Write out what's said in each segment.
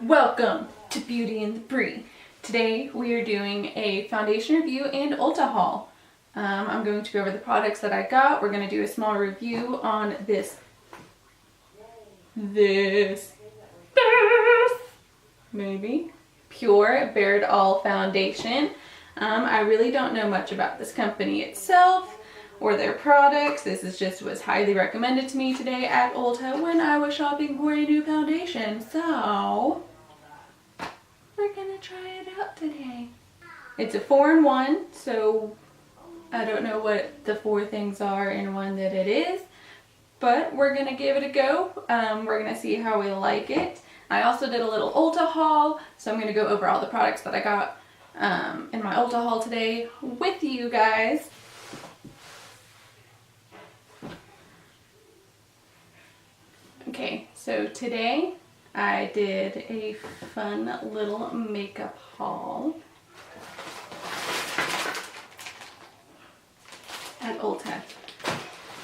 Welcome to Beauty and the Brie. Today we are doing a foundation review and Ulta haul. I'm going to go over the products that I got. We're going to do a small review on this maybe PUR Bare It All foundation. I really don't know much about this company itself or their products. This is just was highly recommended to me today at Ulta when I was shopping for a new foundation. So we're gonna try it out today. It's a 4-in-1, so I don't know what the 4 things are in one that it is, but we're gonna give it a go. We're gonna see how we like it. I also did a little Ulta haul, so I'm gonna go over all the products that I got in my Ulta haul today with you guys. Okay, so today I did a fun little makeup haul at Ulta.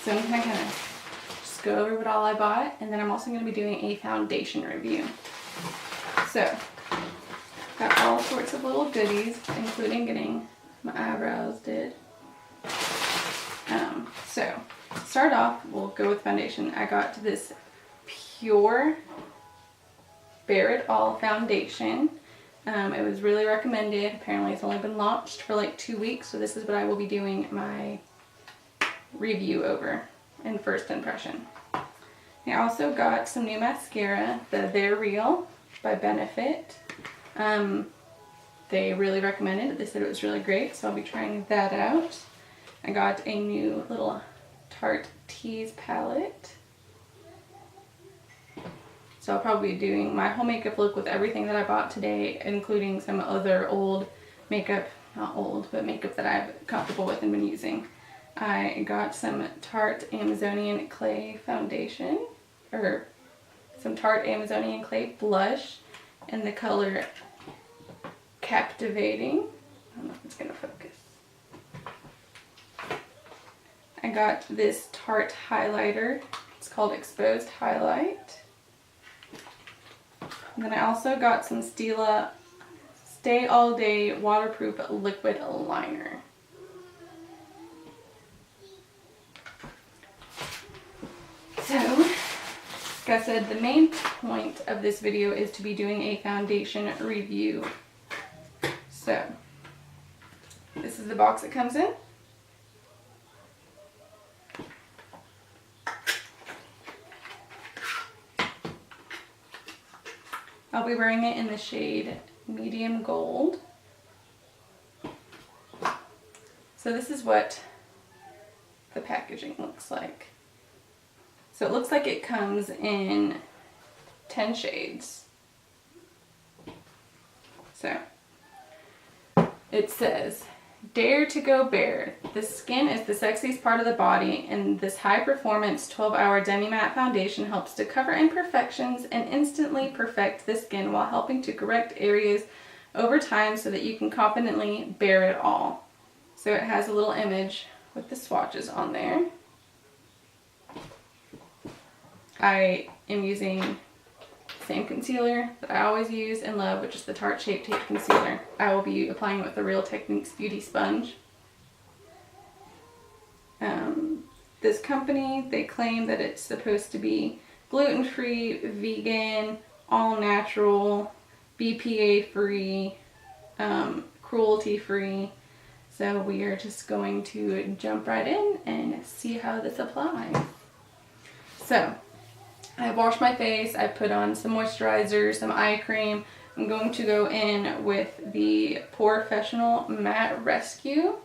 So I'm gonna kind of just go over what all I bought, and then I'm also gonna be doing a foundation review. So, got all sorts of little goodies, including getting my eyebrows did. So, to start off, we'll go with foundation. I got this PUR Bare It All foundation. It was really recommended. Apparently it's only been launched for like 2 weeks, so this is what I will be doing my review over and first impression. I also got some new mascara, the They're Real by Benefit. They really recommended it. They said it was really great, so I'll be trying that out. I got a new little Tarte Tease palette. So I'll probably be doing my whole makeup look with everything that I bought today, including some other old makeup, not old, but makeup that I'm comfortable with and been using. I got some Tarte Amazonian Clay foundation, or some Tarte Amazonian Clay blush in the color Captivating. I don't know if it's going to focus. I got this Tarte highlighter. It's called Exposed Highlight. And then I also got some Stila Stay All Day Waterproof Liquid Liner. So, like I said, the main point of this video is to be doing a foundation review. So, this is the box it comes in. I'll be wearing it in the shade Medium Gold. So this is what the packaging looks like. So it looks like it comes in 10 shades. So it says, "Dare to go bare. The skin is the sexiest part of the body, and this high-performance 12-hour demi-matte foundation helps to cover imperfections and instantly perfect the skin while helping to correct areas over time so that you can confidently bare it all." So it has a little image with the swatches on there. I am using the same concealer that I always use and love, which is the Tarte Shape Tape Concealer. I will be applying it with the Real Techniques Beauty Sponge. This company, they claim that it's supposed to be gluten-free, vegan, all-natural, BPA-free, cruelty-free. So we are just going to jump right in and see how this applies. So, I washed my face, I put on some moisturizer, some eye cream. I'm going to go in with the POREfessional Matte Rescue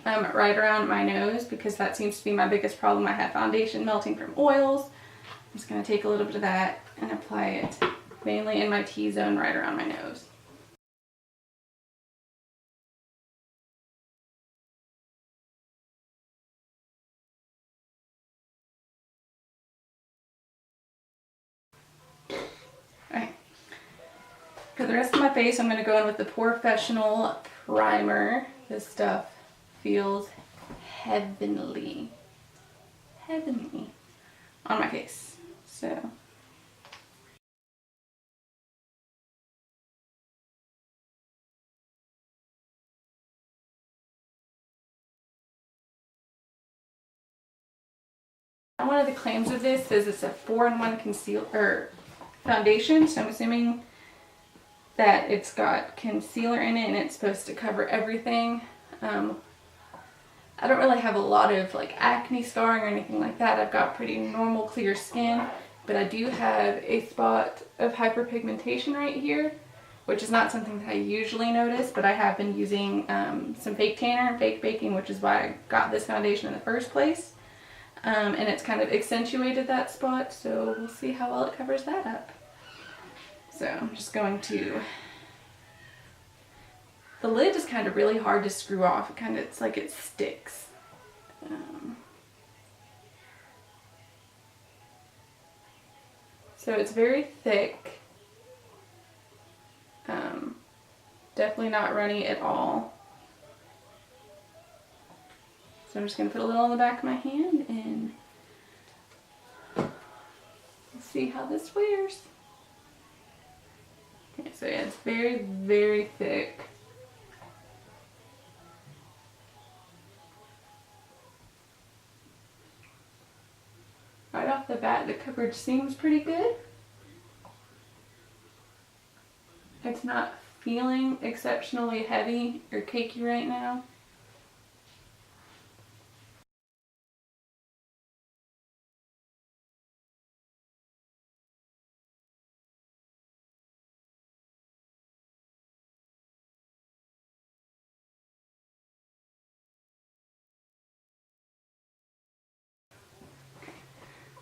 right around my nose, because that seems to be my biggest problem. I have foundation melting from oils. I'm just going to take a little bit of that and apply it mainly in my T-zone right around my nose. For the rest of my face, I'm going to go in with the POREfessional Primer. This stuff feels heavenly on my face. So one of the claims of this says it's a 4-in-1 concealer foundation, so I'm assuming that it's got concealer in it and it's supposed to cover everything. I don't really have a lot of like acne scarring or anything like that. I've got pretty normal clear skin, but I do have a spot of hyperpigmentation right here, which is not something that I usually notice, but I have been using some fake tanner and fake baking, which is why I got this foundation in the first place. And it's kind of accentuated that spot, so we'll see how well it covers that up. So I'm just going to, the lid is kind of really hard to screw off. It's like it sticks. So it's very thick. Definitely not runny at all. So I'm just going to put a little on the back of my hand and see how this wears. Okay, so yeah, it's very, very thick. Right off the bat, the coverage seems pretty good. It's not feeling exceptionally heavy or cakey right now.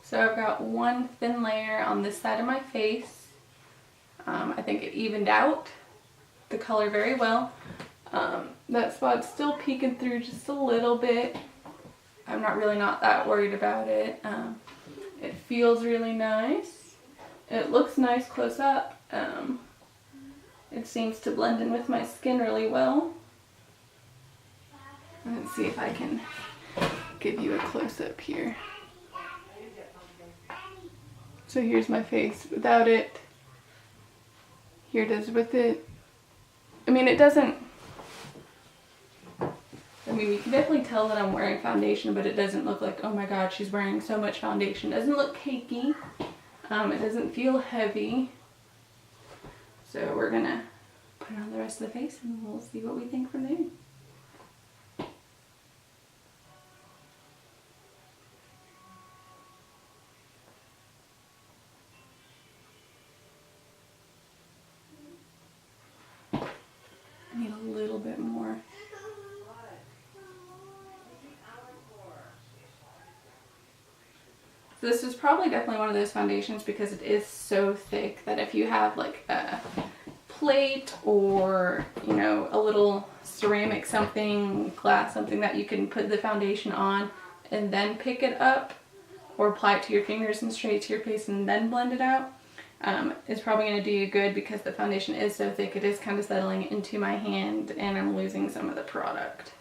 So I've got one thin layer on this side of my face. I think it evened out the color very well. That spot's still peeking through just a little bit. I'm not that worried about it. It feels really nice. It looks nice close up. It seems to blend in with my skin really well. Let's see if I can give you a close-up here. So here's my face without it. Here it is with it. I mean, it doesn't, you can definitely tell that I'm wearing foundation, but it doesn't look like, oh my god, she's wearing so much foundation. It doesn't look cakey. It doesn't feel heavy. So we're gonna put it on the rest of the face and we'll see what we think from there. I need a little bit more. So this is probably definitely one of those foundations because it is so thick that if you have like a plate or, you know, a little ceramic something, glass something that you can put the foundation on and then pick it up, or apply it to your fingers and straight to your face and then blend it out, is probably going to do you good because the foundation is so thick. It is kind of settling into my hand and I'm losing some of the product.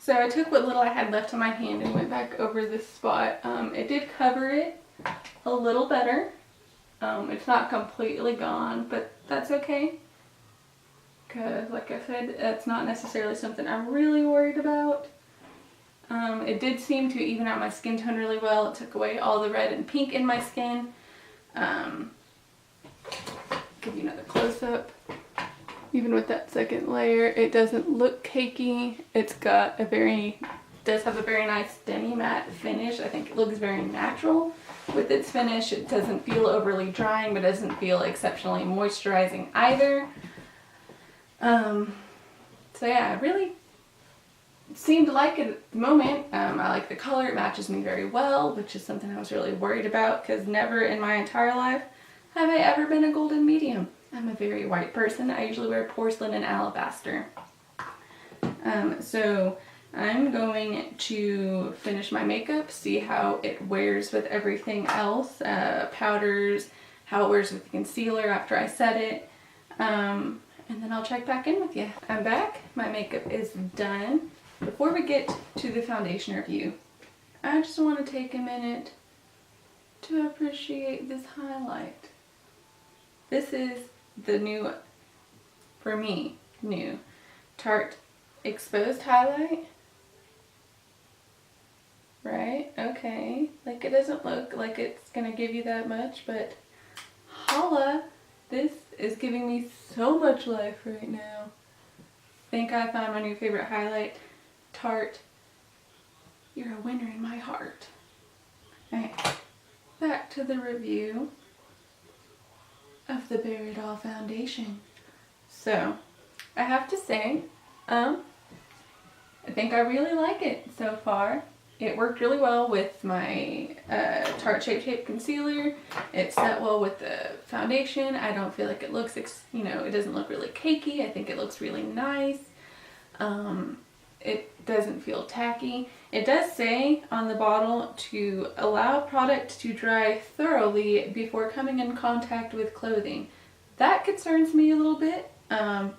So I took what little I had left on my hand and went back over this spot. It did cover it a little better. It's not completely gone, but that's okay. Because like I said, that's not necessarily something I'm really worried about. It did seem to even out my skin tone really well. It took away all the red and pink in my skin. Give you another close-up. Even with that second layer, it doesn't look cakey. It's got does have a very nice demi-matte finish. I think it looks very natural with its finish. It doesn't feel overly drying, but doesn't feel exceptionally moisturizing either. So yeah, I really seem to like it at the moment. I like the color. It matches me very well, which is something I was really worried about because never in my entire life have I ever been a golden medium. I'm a very white person. I usually wear porcelain and alabaster. So I'm going to finish my makeup, see how it wears with everything else, powders, how it wears with the concealer after I set it, and then I'll check back in with you. I'm back, my makeup is done. Before we get to the foundation review, I just want to take a minute to appreciate this highlight. This is the new, for me, new Tarte Exposed highlight. Right? Okay. Like, it doesn't look like it's gonna give you that much, but holla! This is giving me so much life right now. I think I found my new favorite highlight. Tarte, you're a winner in my heart. Alright, back to the review of the Bare It All foundation. So, I have to say, I think I really like it so far. It worked really well with my Tarte Shape Tape concealer. It set well with the foundation. I don't feel like it looks, it doesn't look really cakey. I think it looks really nice. It doesn't feel tacky. It does say on the bottle to allow product to dry thoroughly before coming in contact with clothing. That concerns me a little bit. I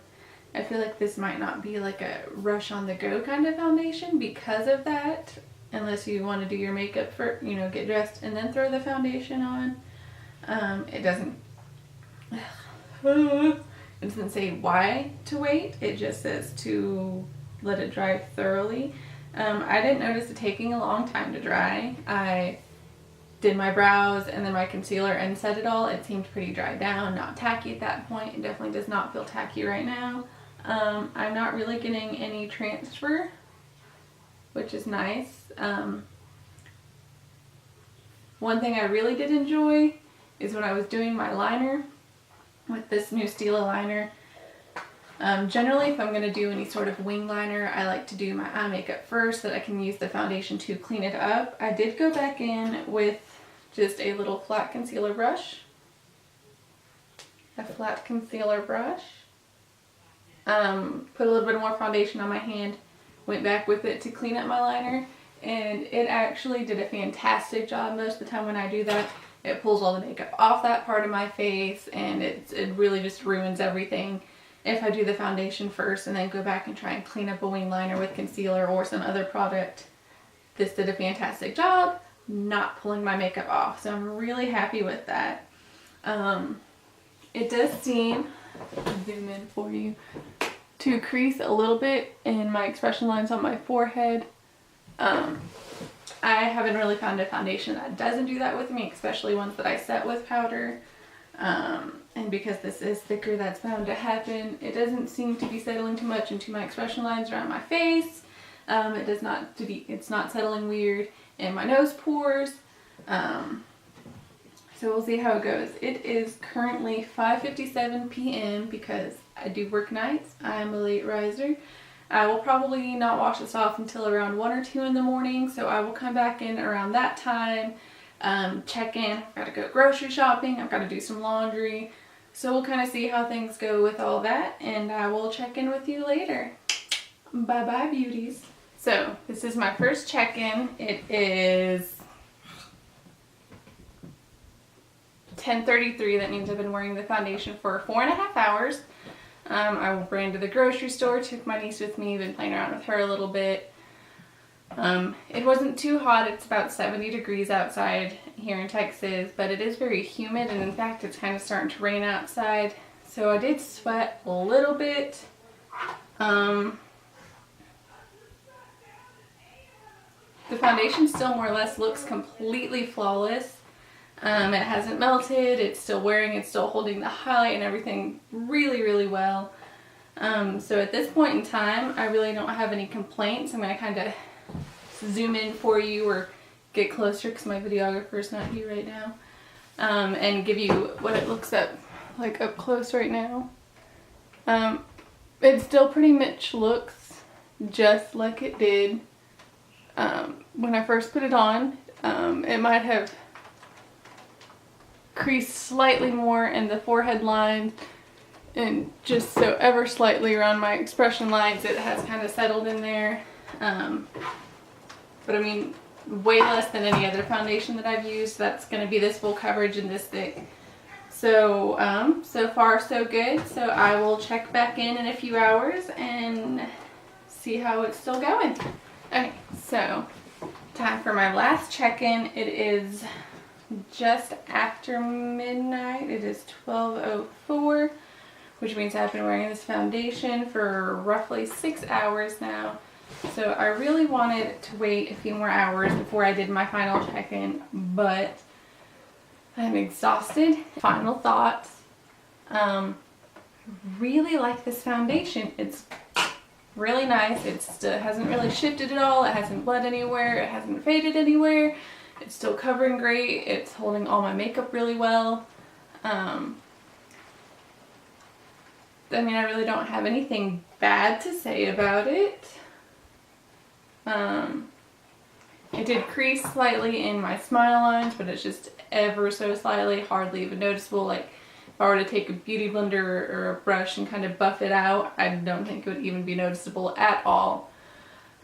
feel like this might not be like a rush on the go kind of foundation because of that. Unless you want to do your makeup for, get dressed and then throw the foundation on. It doesn't say why to wait. It just says to let it dry thoroughly. I didn't notice it taking a long time to dry. I did my brows and then my concealer and set it all. It seemed pretty dry down, not tacky at that point. It definitely does not feel tacky right now. I'm not really getting any transfer, which is nice. One thing I really did enjoy is when I was doing my liner with this new Stila liner. Generally, if I'm going to do any sort of wing liner, I like to do my eye makeup first so that I can use the foundation to clean it up. I did go back in with just a little flat concealer brush. Put a little bit more foundation on my hand, went back with it to clean up my liner, and it actually did a fantastic job. Most of the time when I do that, it pulls all the makeup off that part of my face, and it really just ruins everything. If I do the foundation first and then go back and try and clean up a wing liner with concealer or some other product, this did a fantastic job not pulling my makeup off. So I'm really happy with that. It does seem, zoom in for you, to crease a little bit in my expression lines on my forehead. I haven't really found a foundation that doesn't do that with me, especially ones that I set with powder. And because this is thicker, that's bound to happen. It doesn't seem to be settling too much into my expression lines around my face. It's not settling weird in my nose pores. So we'll see how it goes. It is currently 5:57 p.m. because I do work nights. I'm a late riser. I will probably not wash this off until around 1 or 2 in the morning, so I will come back in around that time, check in. I've got to go grocery shopping, I've got to do some laundry, so we'll kind of see how things go with all that, and I will check in with you later. Bye bye, beauties. So this is my first check-in. It is 10:33. That means I've been wearing the foundation for 4.5 hours. I ran to the grocery store, took my niece with me, been playing around with her a little bit. It wasn't too hot. It's about 70 degrees outside here in Texas, but it is very humid, and in fact it's kind of starting to rain outside. So I did sweat a little bit. The foundation still more or less looks completely flawless. It hasn't melted, it's still wearing, it's still holding the highlight and everything really, really well. So at this point in time, I really don't have any complaints. I'm going to kind of zoom in for you or get closer because my videographer's not here right now, and give you what it looks like up close right now. It still pretty much looks just like it did when I first put it on. It might have creased slightly more in the forehead lines and just so ever slightly around my expression lines. It has kind of settled in there. But I mean, way less than any other foundation that I've used. That's going to be this full coverage and this thick. So, so far so good. So I will check back in a few hours and see how it's still going. Okay, so time for my last check-in. It is just after midnight. It is 12:04, which means I've been wearing this foundation for roughly 6 hours now. So I really wanted to wait a few more hours before I did my final check-in, but I'm exhausted. Final thoughts. Really like this foundation. It's really nice. It hasn't really shifted at all. It hasn't bled anywhere. It hasn't faded anywhere. It's still covering great. It's holding all my makeup really well. I mean, I really don't have anything bad to say about it. It did crease slightly in my smile lines, but it's just ever so slightly, hardly even noticeable. Like if I were to take a beauty blender or a brush and kind of buff it out, I don't think it would even be noticeable at all.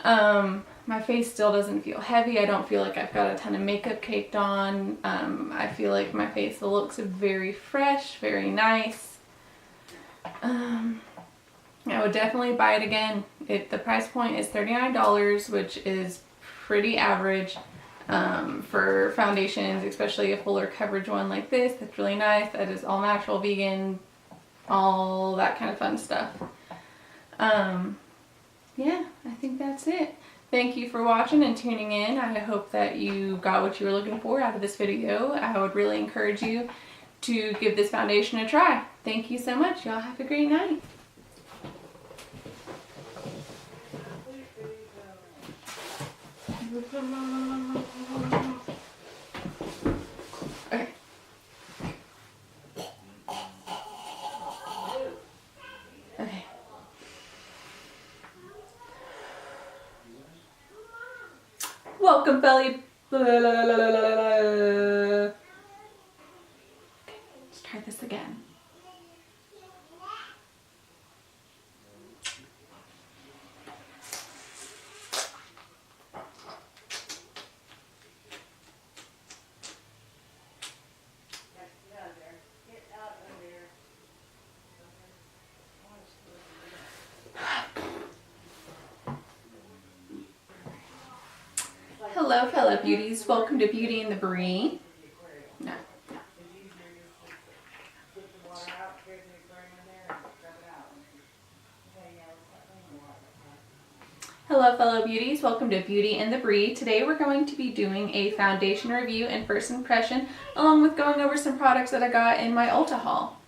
My face still doesn't feel heavy. I don't feel like I've got a ton of makeup caked on. I feel like my face looks very fresh, very nice. I would definitely buy it again. The price point is $39, which is pretty average for foundations, especially a fuller coverage one like this. That's really nice. That is all natural, vegan, all that kind of fun stuff. Yeah, I think that's it. Thank you for watching and tuning in. I hope that you got what you were looking for out of this video. I would really encourage you to give this foundation a try. Thank you so much. Y'all have a great night. Okay. Okay. Welcome, belly. Okay, let's try this again. Hello, fellow beauties. Welcome to Beauty and the Brie. No. Hello, fellow beauties. Welcome to Beauty and the Brie. Today we're going to be doing a foundation review and first impression, along with going over some products that I got in my Ulta haul.